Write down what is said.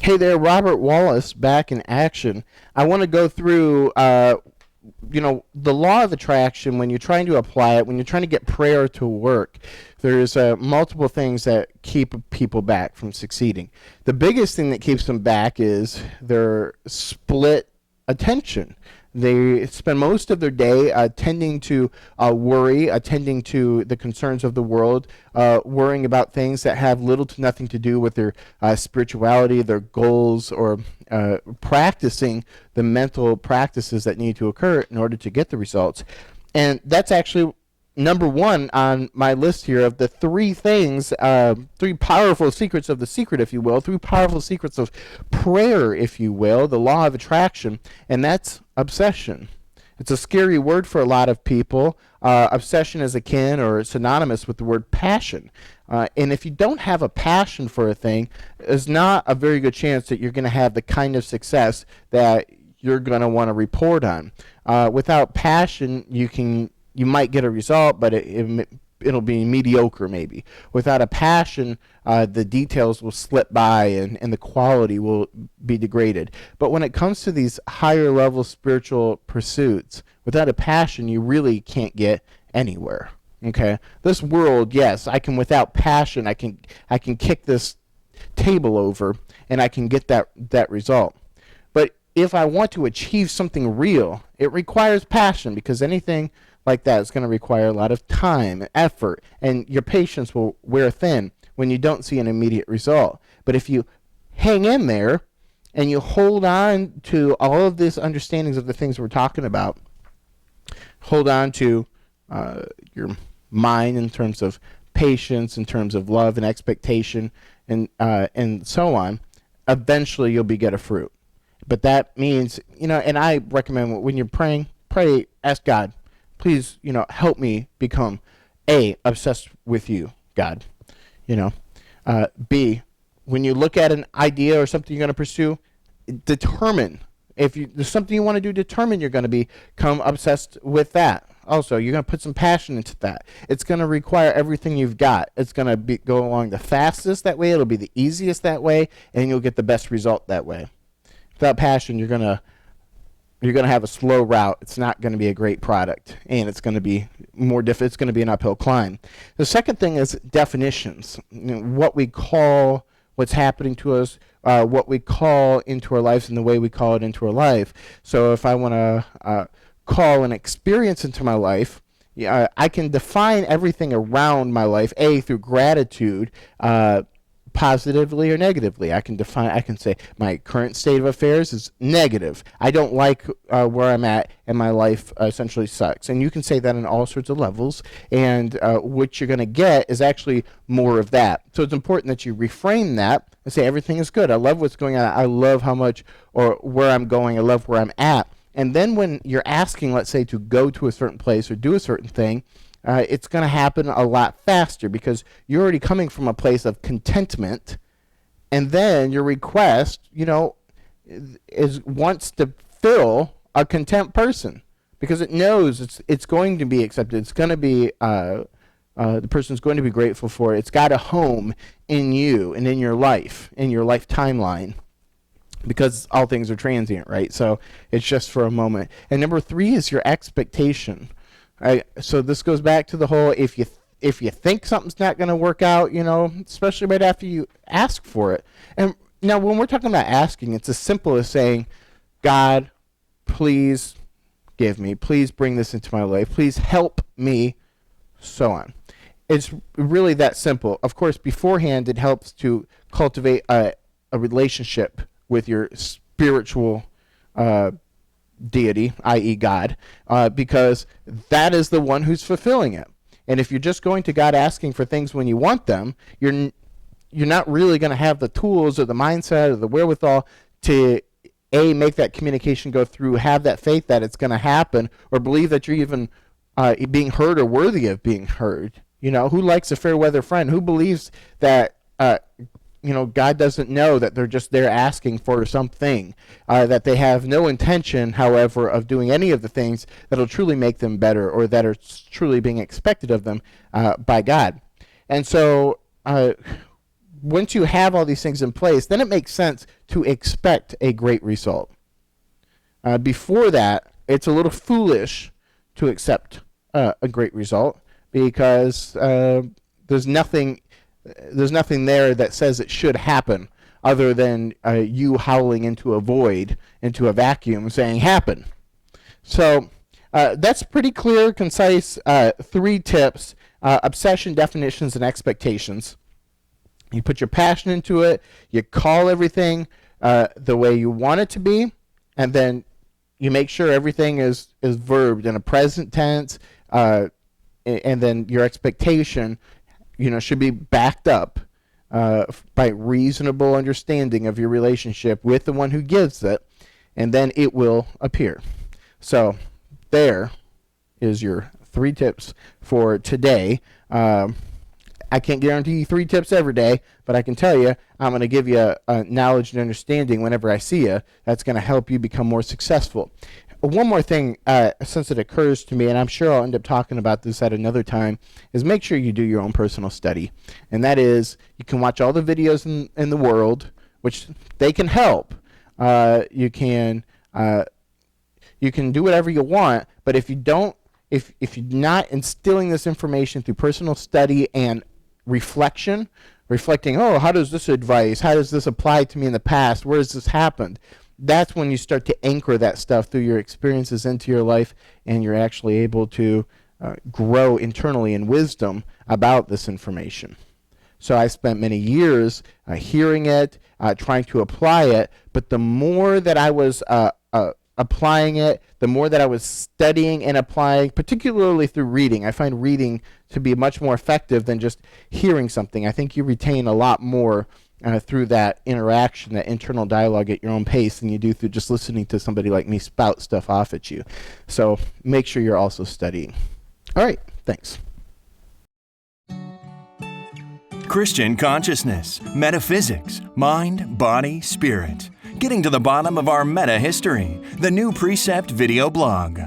Hey there, Robert Wallace back in action. I want to go through, the law of attraction when you're trying to apply it, when you're trying to get prayer to work. There's multiple things that keep people back from succeeding. The biggest thing that keeps them back is their split attention. They spend most of their day tending to worry, attending to the concerns of the world, worrying about things that have little to nothing to do with their spirituality, their goals, or practicing the mental practices that need to occur in order to get the results. And that's actually number one on my list here of the three things, three powerful secrets of the secret, if you will, three powerful secrets of prayer, if you will, the law of attraction, and that's obsession. It's a scary word for a lot of people. Obsession is akin or synonymous with the word passion. And if you don't have a passion for a thing, there's not a very good chance that you're going to have the kind of success that you're going to want to report on. Without passion, you might get a result, but it'll be mediocre maybe. Without a passion, the details will slip by and the quality will be degraded. But when it comes to these higher level spiritual pursuits, without a passion, you really can't get anywhere. Okay? This world, yes, without passion, I can kick this table over and I can get that result. But if I want to achieve something real, it requires passion, because anything like that is going to require a lot of time, effort, and your patience will wear thin when you don't see an immediate result. But if you hang in there and you hold on to all of these understandings of the things we're talking about, hold on to your mind in terms of patience, in terms of love and expectation, and so on, eventually you'll get a fruit. But that means, and I recommend when you're praying, pray, ask God, please, help me become A, obsessed with you, God. B, when you look at an idea or something you're going to pursue, determine. If there's something you want to do, determine you're going to become obsessed with that. Also, you're going to put some passion into that. It's going to require everything you've got. It's going to go along the fastest that way. It'll be the easiest that way, and you'll get the best result that way. Without passion, you're going to have a slow route. It's not going to be a great product, and it's going to be more it's going to be an uphill climb. The second thing is definitions. What we call what's happening to us, what we call into our lives, and the way we call it into our life. So if I want to call an experience into my life, I can define everything around my life, A, through gratitude, positively or negatively. I can say my current state of affairs is negative. I don't like where I'm at, and my life essentially sucks. And you can say that on all sorts of levels, and what you're going to get is actually more of that. So it's important that you reframe that and say everything is good. I love what's going on. I love how much or where I'm going. I love where I'm at. And then when you're asking, let's say, to go to a certain place or do a certain thing, it's going to happen a lot faster, because you're already coming from a place of contentment, and then your request, wants to fill a content person, because it knows it's going to be accepted. It's going to be the person's going to be grateful for it. It's got a home in you and in your life timeline, because all things are transient, right? So it's just for a moment. And number 3 is your expectation. So this goes back to the whole, if you think something's not going to work out, especially right after you ask for it. And now when we're talking about asking, it's as simple as saying, God, please give me, please bring this into my life, please help me, so on. It's really that simple. Of course, beforehand, it helps to cultivate a relationship with your spiritual deity, i.e. God, because that is the one who's fulfilling it. And if you're just going to God asking for things when you want them, you're not really going to have the tools or the mindset or the wherewithal to make that communication go through, have that faith that it's going to happen, or believe that you're even being heard or worthy of being heard. Who likes a fair weather friend? Who believes that God doesn't know that they're just there asking for something, that they have no intention, however, of doing any of the things that will truly make them better, or that are truly being expected of them by God. And so once you have all these things in place, then it makes sense to expect a great result. Before that, it's a little foolish to accept a great result, because there's nothing there that says it should happen other than you howling into a void, into a vacuum, saying happen. So that's pretty clear, concise, 3 tips: obsession, definitions, and expectations. You put your passion into it, you call everything the way you want it to be, and then you make sure everything is verbed in a present tense, and then your expectation, should be backed up by reasonable understanding of your relationship with the one who gives it, and then it will appear. So there is your 3 tips for today. I can't guarantee you 3 tips every day, but I can tell you I'm going to give you a knowledge and understanding whenever I see you that's going to help you become more successful. One more thing, since it occurs to me, and I'm sure I'll end up talking about this at another time, is make sure you do your own personal study. And that is, you can watch all the videos in the world, which they can help. You can do whatever you want, but if you're not instilling this information through personal study and reflecting, how does this apply to me in the past? Where has this happened? That's when you start to anchor that stuff through your experiences into your life, and you're actually able to grow internally in wisdom about this information. So I spent many years hearing it, trying to apply it, but the more that I was applying it, the more that I was studying and applying, particularly through reading. I find reading to be much more effective than just hearing something. I think you retain a lot more through that interaction, that internal dialogue at your own pace, than you do through just listening to somebody like me spout stuff off at you. So make sure you're also studying. All right, thanks. Christian consciousness, metaphysics, mind, body, spirit. Getting to the bottom of our meta history. The New Precept video blog.